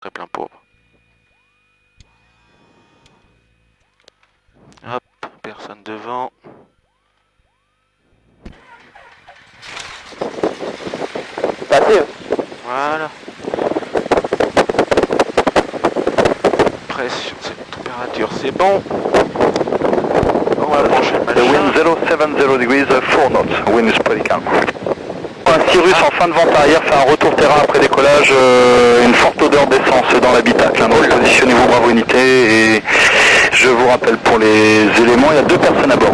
Très plein pauvre. Hop, personne devant. Passé. Voilà. Pression, c'est température, c'est bon. On va brancher le The wind machin. 070 degrees, 4 knots, wind is pretty calm. Un Cyrus en fin de vente arrière fait un retour terrain après décollage, une forte odeur d'essence dans l'habitacle. Hein, donc positionnez-vous, bravo unité, et je vous rappelle pour les éléments, il y a 2 personnes à bord.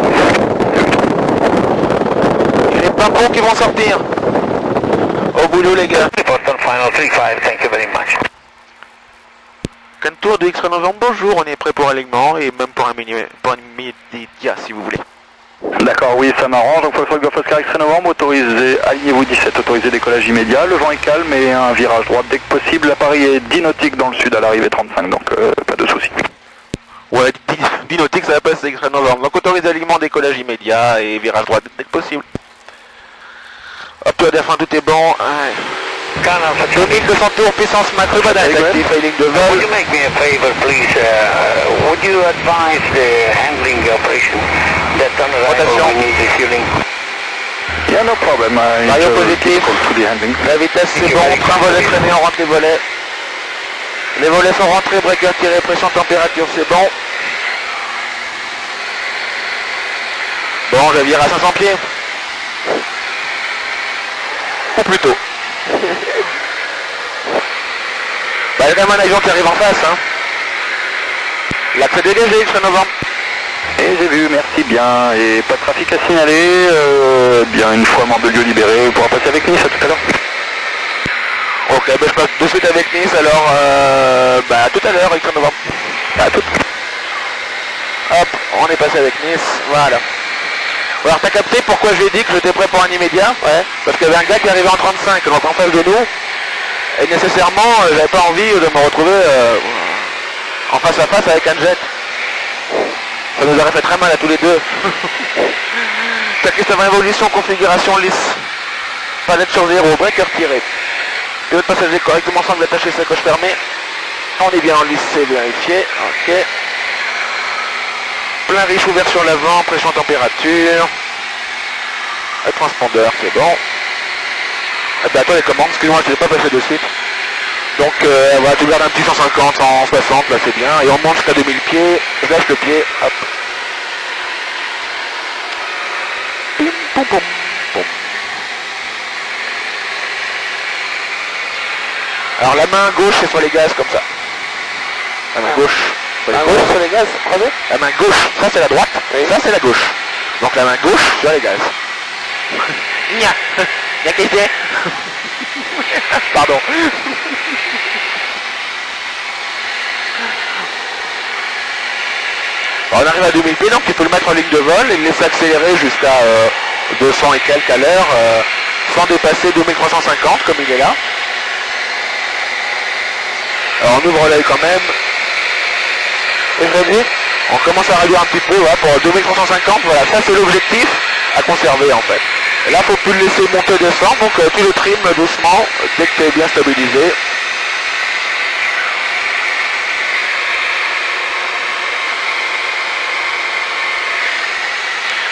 Il est pas bon qui vont sortir. Au boulot les gars. Boston Final 35, thank you very much. Cantour de X-Ray Novembre, bonjour, on est prêt pour alignement et même pour un immédiat si vous voulez. D'accord, oui, ça m'arrange. Donc, Foxtrot Golf Oscar X-Ray Novembre, autorisé, alignez-vous 17, autorisé décollage immédiat. Le vent est calme et un virage droit dès que possible. L'appareil est 10 nautiques dans le sud à l'arrivée 35, donc pas de soucis. Ouais, 10 nautiques, ça va passer X-Ray Novembre. Donc autorisé alignement, décollage immédiat et virage droit dès que possible. Hop, à la fin tout est bon. Ouais. 2200 tours, puissance max, ruban actif, ligne de vol. Would you make me a favor, please? Would you advise the handling operation that on arrival we need the fueling? Yeah, no problem. Mario positif. To the handling. La vitesse c'est bon, train volet traîné, on rentre les volets. Les volets sont rentrés, breaker tiré, pression, température, c'est bon. Bon, je vire à 500 pieds. Ou plutôt. Bah, il y a quand même un avion qui arrive en face, hein. L'axe est dégagé, X-Ray Novembre. Et j'ai vu, merci bien. Et pas de trafic à signaler. Bien, une fois mort de lieu libéré, on pourra passer avec Nice à tout à l'heure. Ok, bah, je passe de suite avec Nice, alors bah, à tout à l'heure, X-Ray Novembre. À tout. Hop, on est passé avec Nice, voilà. Alors t'as capté pourquoi j'ai dit que j'étais prêt pour un immédiat? Ouais. Parce qu'il y avait un gars qui arrivait en 35, donc en face de nous. Et nécessairement, j'avais pas envie de me retrouver en face à face avec un jet. Ça nous aurait fait très mal à tous les deux. T'as Christophe évolution, configuration lisse. Palette sur 0, breaker tiré. Pilote passager correctement sangle attaché, sacoche fermée. On est bien en lisse, c'est vérifié. Ok. Plein riche ouvert sur l'avant, pression température. Le transpondeur, c'est bon. Eh ben, attends les commandes, excuse-moi, je ne l'ai pas passé de suite. Donc voilà, tu gardes un petit 150, 160, là c'est bien. Et on monte jusqu'à 2000 pieds, je lâche le pied, hop. Pim, poum, poum, poum. Alors la main gauche c'est sur les gaz comme ça. La main gauche. Un gauche sur les gaz, croisé. La main gauche, ça c'est la droite, et ça c'est la gauche. Donc la main gauche sur les gaz. Nya. Nya qu'est-ce que c'est? Pardon. Alors, on arrive à 2000 pieds, donc tu peux le mettre en ligne de vol et le laisser accélérer jusqu'à 200 et quelques à l'heure sans dépasser 2350 comme il est là. Alors on ouvre l'œil quand même. Et je réduis. On commence à réduire un petit peu voilà, pour 2350, voilà, ça c'est l'objectif à conserver en fait. Et là faut plus le laisser monter descendre, donc tu le trimes doucement dès que tu es bien stabilisé.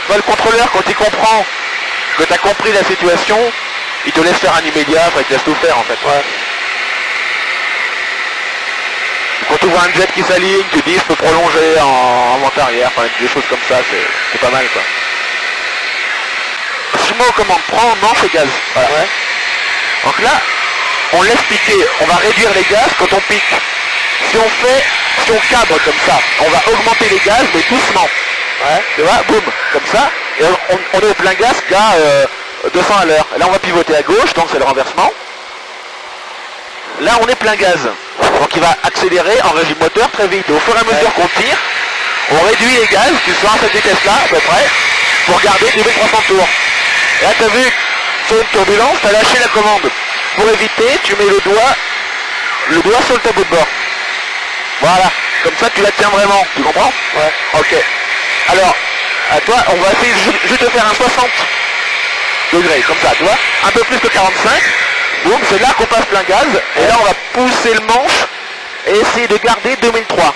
Toi, le contrôleur, quand il comprend que tu as compris la situation, il te laisse faire un immédiat, enfin, il te laisse tout faire en fait. Ouais. Quand tu vois un jet qui s'aligne, tu dis je peux prolonger en vente arrière, enfin, des choses comme ça, c'est pas mal quoi. Sumo commande prend, non c'est gaz. Voilà. Ouais. Donc là, on laisse piquer, on va réduire les gaz quand on pique. Si on cabre comme ça, on va augmenter les gaz mais doucement. Ouais. Tu vois, boum, comme ça, et on est au plein gaz qu'à 200 à l'heure. Là on va pivoter à gauche, donc c'est le renversement. Là on est plein gaz. Donc il va accélérer en régime moteur très vite. Et au fur et à mesure qu'on tire, on réduit les gaz, tu sors à cette vitesse-là, à peu près, pour garder 2300 tours. Et là tu as vu, sur une turbulence, tu as lâché la commande. Pour éviter, tu mets le doigt sur le tableau de bord. Voilà, comme ça tu la tiens vraiment, tu comprends? Ouais. Ok. Alors, à toi, on va essayer juste de faire un 60 degrés, comme ça, tu vois, un peu plus que 45. Donc c'est là qu'on passe plein gaz, et là on va pousser le manche et essayer de garder 2003.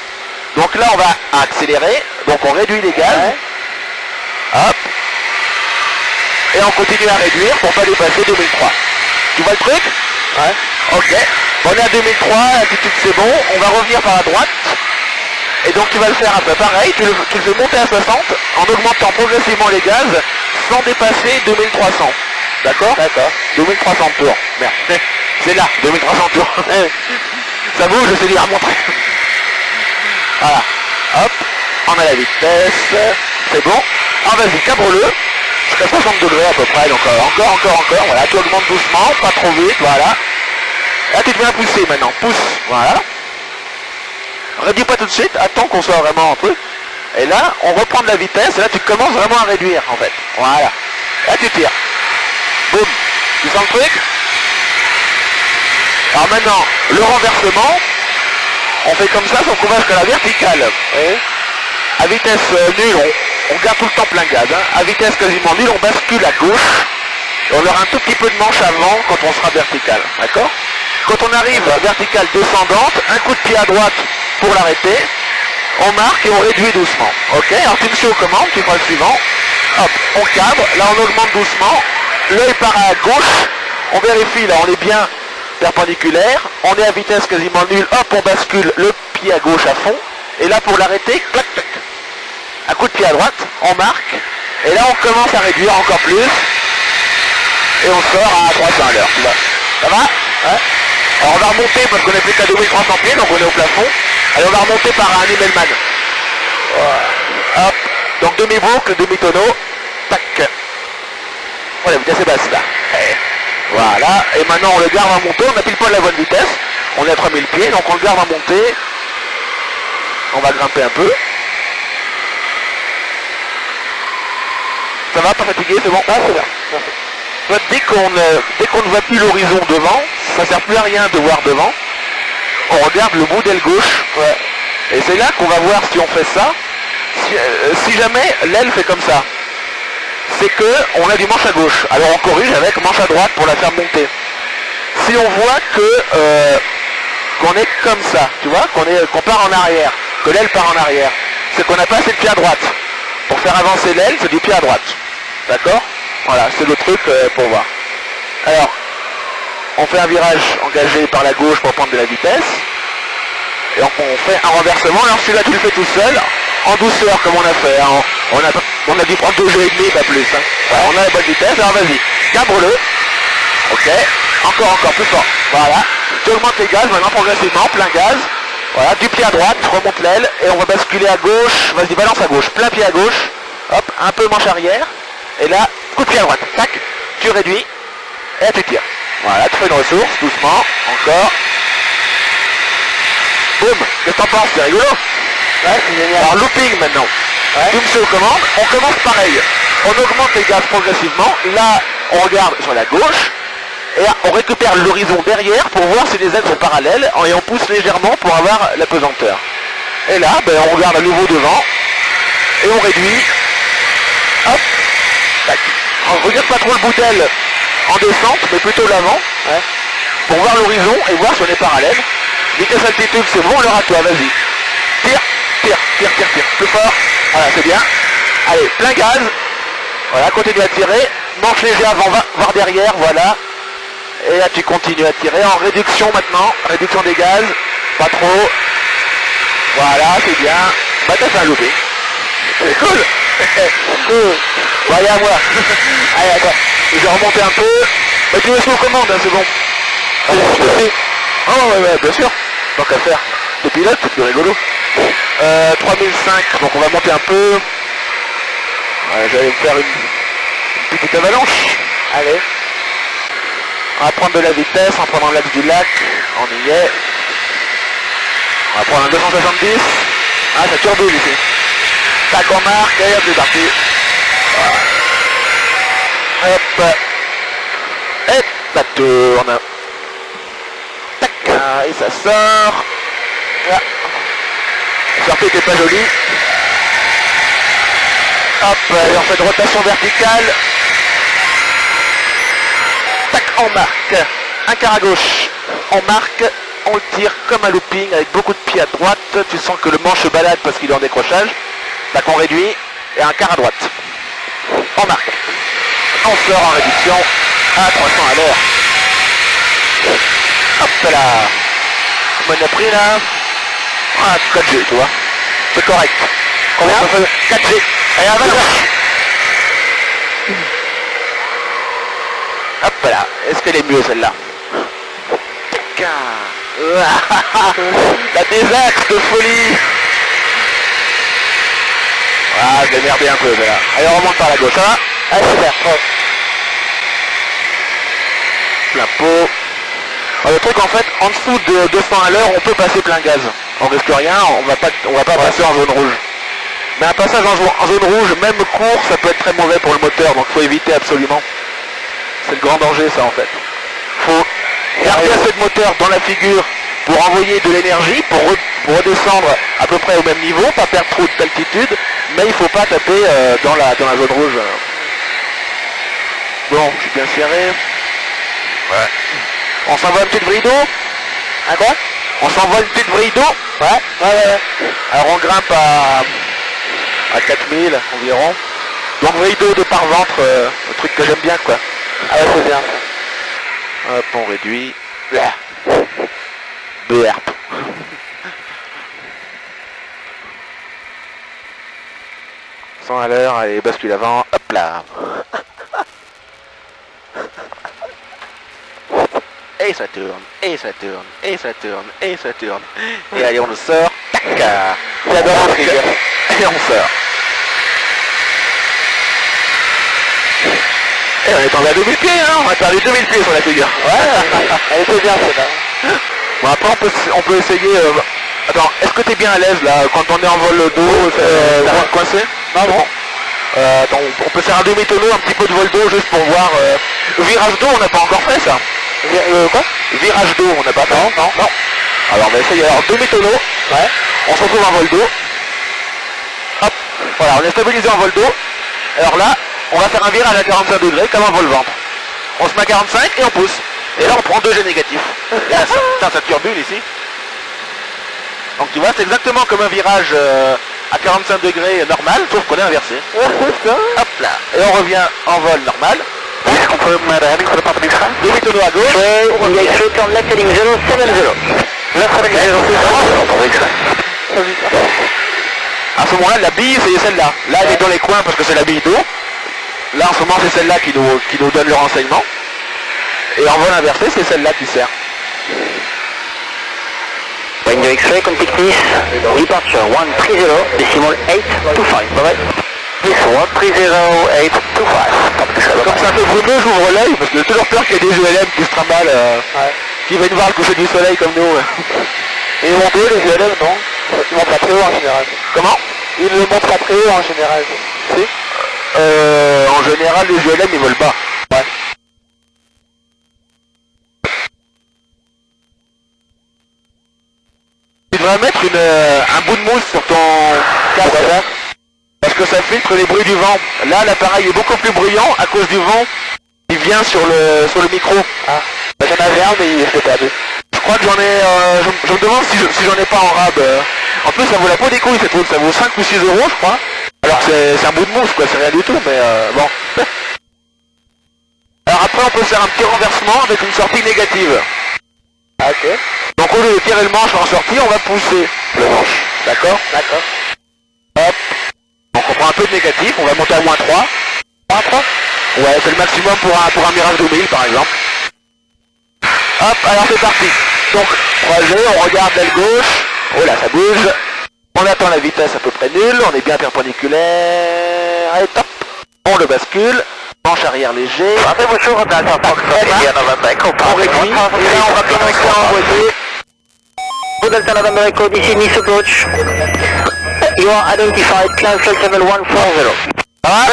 Donc là on va accélérer, donc on réduit les gaz. Hop. Et on continue à réduire pour pas dépasser 2003. Tu vois le truc? Ouais. Ok. On est à 2003, l'altitude c'est bon, on va revenir par la droite. Et donc tu vas le faire un peu pareil, tu le fais monter à 60 en augmentant progressivement les gaz sans dépasser 2300. D'accord? D'accord. 2300 tours. Merde. C'est là, 2300 tours. Ça bouge, je sais lui remontrer. Voilà. Hop. On a la vitesse. C'est bon. Ah vas-y, cabre-le. Jusqu'à 60 degrés à peu près. Donc encore. Voilà, tu augmentes doucement, pas trop vite. Voilà. Là tu te mets à pousser maintenant. Pousse. Voilà. Réduis pas tout de suite. Attends qu'on soit vraiment en truc. Et là, on reprend de la vitesse. Et là, tu commences vraiment à réduire en fait. Voilà. Là, tu tires. Boum. Tu sens le truc? Alors maintenant, le renversement, on fait comme ça, sauf qu'on va jusqu'à la verticale. Oui. À vitesse nulle, on garde tout le temps plein gaz. Hein. À vitesse quasiment nulle, on bascule à gauche. Et on aura un tout petit peu de manche avant quand on sera vertical. D'accord? Quand on arrive à verticale descendante, un coup de pied à droite pour l'arrêter. On marque et on réduit doucement. Ok? Alors tu me suis aux commandes, tu feras le suivant. Hop, on cabre. Là, on augmente doucement. L'œil part à gauche. On vérifie, là, on est bien perpendiculaire. On est à vitesse quasiment nulle. Hop, on bascule le pied à gauche à fond. Et là, pour l'arrêter, clac, clac. Un coup de pied à droite, on marque. Et là, on commence à réduire encore plus. Et on sort à 300 à l'heure. Ça va? Ouais. Alors, on va remonter parce qu'on est plus qu'à 2300 pieds, donc on est au plafond. Allez, on va remonter par un Immelmann. Voilà. Hop. Donc, demi-boucle, demi-tonneau. Tac. Oh, la vitesse est basse, là. Voilà. Et maintenant, on le garde en montée. On a pile poil la bonne vitesse. On est à 3000 pieds, donc on le garde en montée. On va grimper un peu. Ça va, pas fatigué, c'est bon? Ah, c'est bien. Dès qu'on ne voit plus l'horizon devant, ça sert plus à rien de voir devant. On regarde le bout d'aile gauche. Ouais. Et c'est là qu'on va voir si on fait ça. Si jamais l'aile fait comme ça, c'est que on a du manche à gauche. Alors on corrige avec manche à droite pour la faire monter. Si on voit que qu'on est comme ça, tu vois, qu'on part en arrière, que l'aile part en arrière, c'est qu'on n'a pas assez de pied à droite. Pour faire avancer l'aile, c'est du pied à droite. D'accord? Voilà, c'est le truc pour voir. Alors, on fait un virage engagé par la gauche pour prendre de la vitesse. Et on fait un renversement. Alors celui-là, tu le fais tout seul, en douceur comme on a fait. Hein. On a dû prendre 2 jeux et demi, pas plus. Hein. Voilà, on a la bonne vitesse. Alors vas-y, cabre-le. Ok. Encore, plus fort. Voilà. Tu augmentes les gaz maintenant progressivement, plein gaz. Voilà, du pied à droite, remonte l'aile. Et on va basculer à gauche. Vas-y, balance à gauche. Plein pied à gauche. Hop, un peu manche arrière. Et là, coup de pied à droite. Tac. Tu réduis. Et là, tu tires. Voilà, tu fais une ressource, doucement. Encore. Boum. Qu'est-ce que t'en penses? C'est rigolo? Ouais, c'est génial. Alors, looping maintenant. Ouais. Tu me suis aux commandes. On commence pareil. On augmente les gaz progressivement. Là, on regarde sur la gauche. Et on récupère l'horizon derrière pour voir si les ailes sont parallèles. Et on pousse légèrement pour avoir la pesanteur. Et là, ben, on regarde à nouveau devant. Et on réduit. Hop. Tac. On regarde pas trop le bout d'aile en descente, mais plutôt l'avant. Ouais. Pour voir l'horizon et voir si on est parallèle. Vitesse altitude, c'est bon, alors à toi, vas-y. Tire. Plus fort. Voilà, c'est bien. Allez, plein gaz. Voilà, continue à tirer. Manche léger avant, voir derrière, voilà. Et là, tu continues à tirer en réduction maintenant. Réduction des gaz. Pas trop. Voilà, c'est bien. Bah, t'as fait un loupé. C'est cool. Cool. Bon, allez, à moi. Allez, attends. Je vais remonter un peu. Bah, tu me suis aux commandes, hein, c'est bon. Allez, je te fais. Oh, ouais, bien sûr. Tant qu'à faire. Le pilote, c'est plus rigolo. 3005, donc on va monter un peu. Ouais, j'allais me faire une petite avalanche. Allez. On va prendre de la vitesse en prenant l'axe du lac. On y est. On va prendre un 270. Ah, ça turbule ici. Tac, on marque, et hop, c'est parti. Voilà. Hop. Et ça tourne. Tac, et ça sort. Là. La sortie n'était pas jolie. Hop, et on fait une rotation verticale. Tac, on marque. Un quart à gauche. On marque. on le tire comme un looping avec beaucoup de pieds à droite. Tu sens que le manche se balade parce qu'il est en décrochage. Là qu'on réduit et un quart à droite. On marque. On sort en réduction à 300 à l'heure. Hop là. Combien on a pris là? Ah, 4G, tu vois. C'est correct. Combien? 4G. Allez, avale. Hop là. Est-ce qu'elle est mieux celle-là? La désaxe de folie. Ah, je l'ai merdé un peu là. Allez, on remonte par la gauche, ça va? Allez, super. Oh. Plein pot. Alors, le truc en fait, en dessous de 200 à l'heure, on peut passer plein gaz. On risque rien, on va pas passer en zone rouge. Mais un passage en zone rouge, même court, ça peut être très mauvais pour le moteur, donc faut éviter absolument. C'est le grand danger ça en fait. Faut garder assez de moteur dans la figure pour envoyer de l'énergie, pour redescendre à peu près au même niveau, pas perdre trop d'altitude, mais il faut pas taper dans la zone rouge. Bon, je suis bien serré. Ouais. On s'envoie une petite vrille d'eau. Hein quoi? On s'envoie une petite vrille d'eau. Ouais. Alors on grimpe à 4000 environ. Donc vrille d'eau de par ventre, un truc que j'aime bien quoi. Ah ouais, c'est bien ça. Hop, on réduit. Berp. Sans à l'heure, allez, bascule avant, hop là. Et ça tourne, et ça tourne, et ça tourne, et ça tourne. Et allez, on le sort. Tac. J'adore la figure. Et on sort. Et on est tombé à 2000 pieds, hein, on a perdu 2000 pieds sur la figure. Ouais, elle était bien celle-là. Bon après on peut essayer... Attends, est-ce que t'es bien à l'aise là, quand on est en vol d'eau, coincé? Non, bon. Attends, on peut faire un demi-tonneau, un petit peu de vol d'eau juste pour voir... Virage d'eau, on n'a pas encore fait ça. Quoi? Virage d'eau, on n'a pas fait. Non. Alors on va essayer, alors demi-tonneau, ouais. On se retrouve en vol d'eau. Hop, voilà, on est stabilisé en vol d'eau. Alors là, on va faire un virage à 45 degrés comme un vol-ventre. On se met à 45 et on pousse. Et là on prend 2G négatifs. Et là, ça turbule ici. Donc tu vois, c'est exactement comme un virage à 45 degrés normal, sauf qu'on est inversé. Hop là. Et on revient en vol normal. Please confirm heading for the Papa X-ray. Demi-tonneau à gauche. India X-ray, turn left heading 070. Left heading 070. À ce moment-là, la bille, c'est celle-là. Là, elle est dans les coins parce que c'est la bille d'eau. Là, en ce moment, c'est celle-là qui nous donne le renseignement. Et en vol inversé, c'est celle-là qui sert. India X-ray, contact please. Departure 130, decimal 825. Bye-bye. This 130-825. Comme c'est un peu brumeux, j'ouvre l'œil parce que j'ai toujours peur qu'il y ait des ULM qui se trimballent, qui viennent voir le coucher du soleil comme nous. Et ils montent les ULM, non? Ils montent pas très haut en général. Comment? Ils ne montent pas très haut en général. Si? En général, les ULM ils volent bas. Ouais. Tu devrais mettre un bout de mousse sur ton casque. Parce que ça filtre les bruits du vent. Là, l'appareil est beaucoup plus bruyant à cause du vent qui vient sur le micro. Ah. Ben, j'en avais un, mais il s'est perdu. Je crois que j'en ai... je me demande si j'en ai pas en rab. En plus, ça vaut la peau des couilles, cette truc. Ça vaut 5 ou 6 euros, je crois. Alors que c'est un bout de mousse, quoi. C'est rien du tout, mais bon. Alors après, on peut faire un petit renversement avec une sortie négative. Ah, ok. Donc au lieu de tirer le manche en sortie, on va pousser le manche. D'accord? D'accord. Hop. Donc on prend un peu de négatif, on va monter à moins 3. Moins 3? Ouais, c'est le maximum pour un Mirage 2000 par exemple. Hop, alors c'est parti. Donc, 3G, on regarde l'aile gauche. Oh là, ça bouge. On attend la vitesse à peu près nulle, on est bien perpendiculaire. Allez, top. On le bascule. Manche arrière léger. On réduit. Et là, on va commencer à envoyer. Delta November Echo, this is Nice approach. You are identified, cancel channel 140. Ah,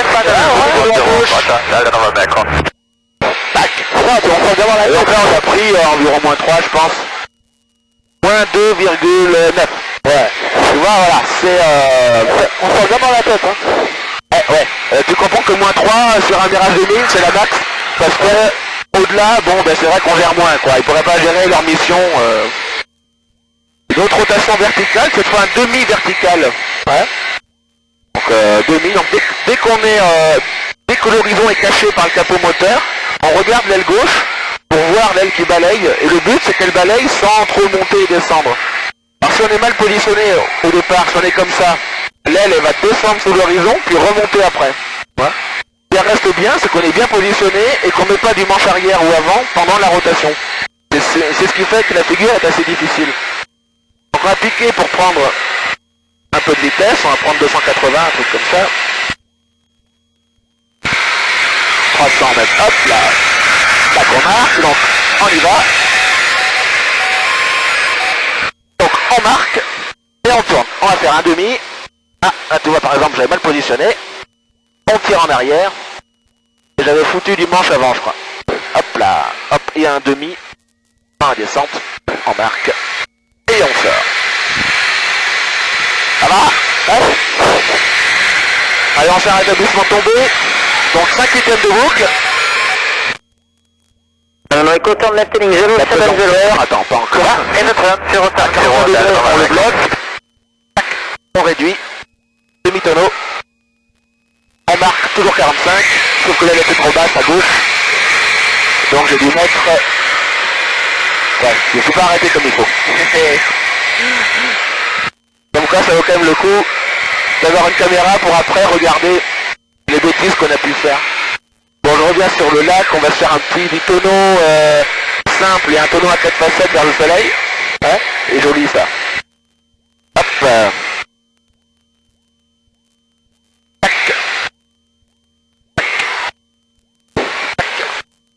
tac. Donc là, on a pris environ moins 3, je pense. Moins 2,9. Ouais. Tu vois, voilà, c'est... on sent vraiment la tête, hein. Ouais. Tu comprends que moins 3 sur un Mirage 2000, c'est la max. Parce que, au-delà, bon, ben c'est vrai qu'on gère moins, quoi. Ils pourraient pas gérer leur mission... Une autre rotation verticale, cette fois un demi-vertical. Ouais. Donc demi, donc dès qu'on est, dès que l'horizon est caché par le capot moteur, on regarde l'aile gauche pour voir l'aile qui balaye, et le but c'est qu'elle balaye sans trop monter et descendre. Alors si on est mal positionné au départ, si on est comme ça, l'aile elle va descendre sous l'horizon, puis remonter après. Ouais. Si elle reste bien, c'est qu'on est bien positionné et qu'on ne met pas du manche arrière ou avant pendant la rotation. C'est ce qui fait que la figure est assez difficile. Donc on va piquer pour prendre un peu de vitesse, on va prendre 280, un truc comme ça. 300 mètres, hop là, tac on marque, donc on y va. Donc on marque et on tourne. On va faire un demi. Ah, là tu vois par exemple j'avais mal positionné. On tire en arrière. Et j'avais foutu du manche avant je crois. Hop là, hop, et un demi. En descente, on marque. Et on sort. Ça va? Ouais. Allez, on fait un rétablissement tombé. Donc 5 huitièmes de boucle. Echo turn left heading 070. Attends, pas encore. Et notre 05, 42 on le bloque. Tac, on réduit. Demi-tonneau. On marque toujours 45. Sauf que là, elle était trop basse à gauche. Donc j'ai dû mettre... Ouais, je ne suis pas arrêté comme il faut. Donc là, ça vaut quand même le coup d'avoir une caméra pour après regarder les bêtises qu'on a pu faire. Bon, je reviens sur le lac, on va se faire un petit tonneau simple et un tonneau à 4 facettes vers le soleil. Ouais, et joli ça. Hop. Tac.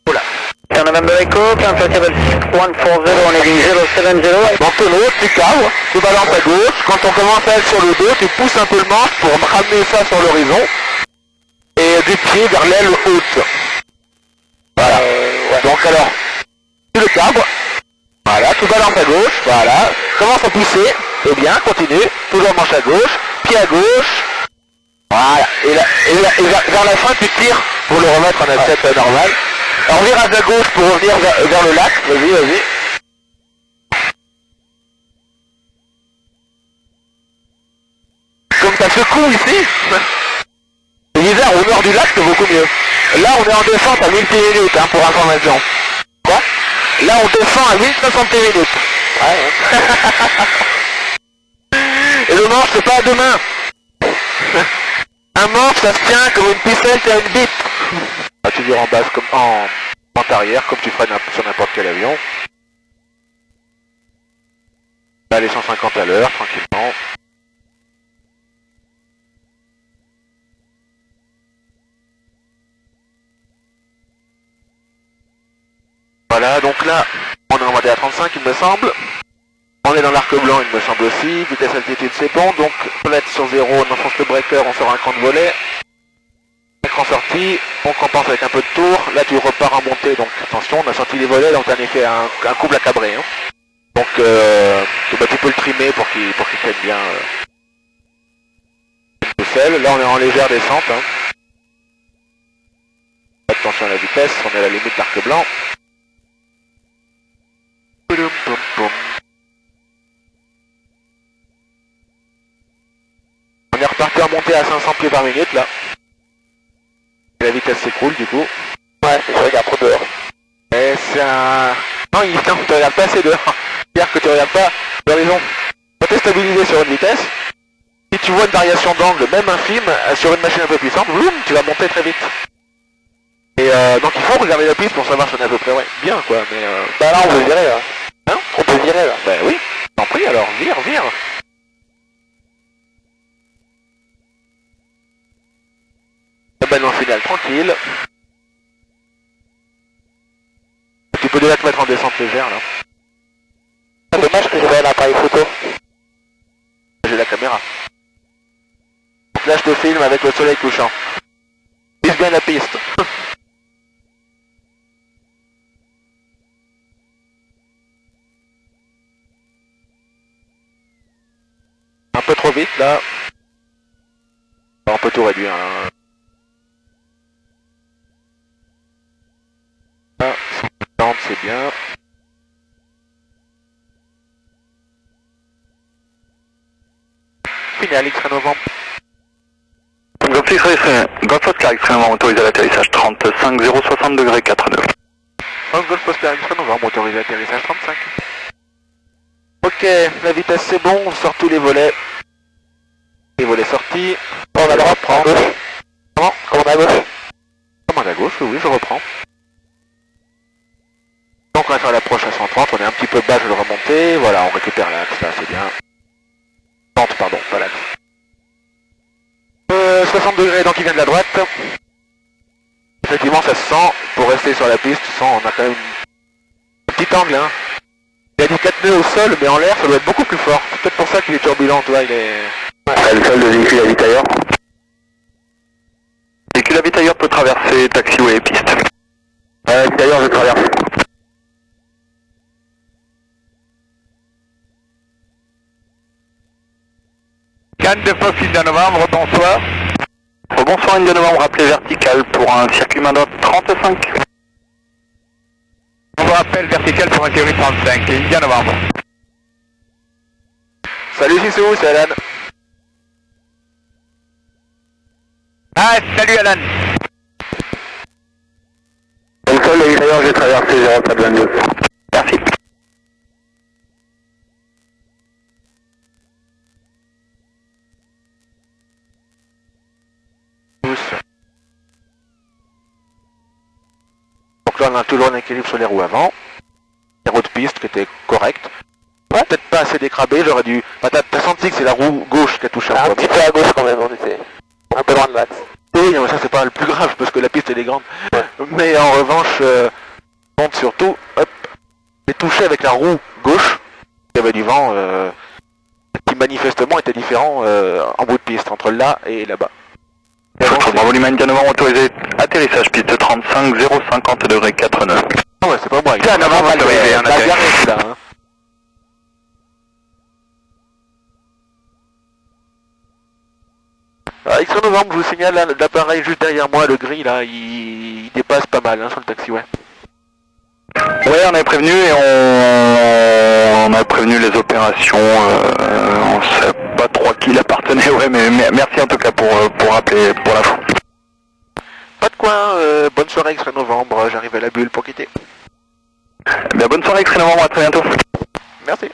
Oula. November Echo, plan flexible 140, on heading 070. Dans le tonneau, tu caves, tu balances à gauche. Quand on commence à être sur le dos, tu pousses un peu le manche pour ramener ça sur l'horizon. Et du pied vers l'aile haute. Voilà. Ouais. Donc alors, tu le cabres. Voilà, tu balances à gauche. Voilà. Commence à pousser. Et bien, continue. Toujours manche à gauche. Pied à gauche. Voilà. Et vers la fin, tu tires pour le remettre en assiette normale. Alors, on virage à gauche pour revenir vers le lac. Vas-y, vas-y. Comme ça secoue ici. L'hiver au nord du lac c'est beaucoup mieux. Là on est en descente à 1000 pieds minutes hein, pour information. Quoi? Là on descend à 1060 pieds minutes. Ouais, ouais. Et le manche c'est pas à deux mains. Un manche ça se tient comme une ficelle et une bite. Ah, tu vires en basse comme en pente arrière comme tu ferais sur n'importe quel avion. Là les 150 à l'heure tranquillement. Voilà, donc là, on est en mode à 35 il me semble. On est dans l'arc blanc il me semble aussi. Vitesse altitude c'est bon, donc plate sur 0, on enfonce le breaker, on sort un camp de volet. Écran sorti, on compense avec un peu de tour. Là tu repars en montée, donc attention, on a sorti les volets, donc on a fait un couple à cabrer. Hein. Donc tu peux le trimer pour qu'il tienne bien le sel. Là on est en légère descente. Hein. Attention à la vitesse, on est à la limite de l'arc blanc. On est reparti en montée à 500 pieds par minute là. Et la vitesse s'écroule du coup. Ouais, je regarde trop dehors. Et c'est un... Non, il tu regardes pas assez dehors. C'est-à-dire que tu regardes pas l'horizon. Quand tu es stabilisé sur une vitesse, si tu vois une variation d'angle, même infime, sur une machine un peu puissante, boum, tu vas monter très vite. Et donc il faut regarder la piste pour savoir si on est à peu près ouais. Bien quoi, mais bah là on peut virer là. Hein? On peut virer là. Ben oui, t'en prie alors, vire. Ben en finale tranquille. Tu peux déjà te mettre en descente légère là. C'est dommage que j'ai pas un appareil photo. J'ai la caméra. Donc là je te filme avec le soleil couchant. Vise bien la piste. Un peu trop vite là. On peut tout réduire. Hein. Ah, 150 c'est bien. Pascal, X-ray novembre. Golf Oscar X-ray novembre autorisé à l'atterrissage 35 060 degrés 49. Golf Pascal, X-ray novembre autorisé à l'atterrissage 35. Ok, la vitesse c'est bon, on sort tous les volets. Les volets sortis. On a le droit de prendre. Comment? Commande à gauche. Commande à gauche, oui, je reprends. Donc on va faire l'approche à 130, on est un petit peu bas, je vais le remonter. Voilà, on récupère l'axe, là, c'est bien. 30, pardon, pas l'axe. 60 degrés, donc il vient de la droite. Effectivement, ça se sent. Pour rester sur la piste, tu sens, on a quand même un petit angle, hein. Il a dit 4 nœuds au sol, mais en l'air, ça doit être beaucoup plus fort. C'est peut-être pour ça qu'il est turbulent, tu vois, il est... Ouais. Le sol de véhicule avitailleur. Véhicule avitailleur peut traverser taxiway et piste. Avitailleur, je traverse. Cannes de Fox India Novembre, bonsoir. Bonsoir India Novembre, rappelé vertical pour un circuit main droite 35. On vous rappelle vertical pour un théorie 35, India Novembre. Salut Sissou, c'est Alan. Ah, salut Alan. Le sol de l'avitailleur, j'ai traversé 0722. Merci. Donc là on a toujours un équilibre sur les roues avant. Les roues de piste qui étaient correctes. Ouais. Peut-être pas assez décrabé, j'aurais dû... Bah, t'as senti que c'est la roue gauche qui a touché un petit peu à gauche quand même, on était un peu loin de l'axe. Oui, mais ça c'est pas le plus grave parce que la piste elle est grande. Ouais. Mais en revanche, compte surtout, hop, j'ai touché avec la roue gauche, il y avait du vent qui manifestement était différent en bout de piste, entre là et là-bas. Bravo Lima India Novembre autorisé, atterrissage piste 35 050 degrés 49. Ah ouais, c'est pas moi, il Tiens, Novembre autorisé, on a là, hein. X-ray novembre, je vous signale, l'appareil juste derrière moi, le gris là, il dépasse pas mal hein, sur le taxiway. Ouais, on avait prévenu et on a prévenu les opérations, on sait pas trop à qui il appartenait, ouais, mais merci en tout cas pour rappeler, pour l'info. Pas de quoi, bonne soirée X-ray novembre, j'arrive à la bulle pour quitter. Bien, bonne soirée X-ray novembre, à très bientôt. Merci.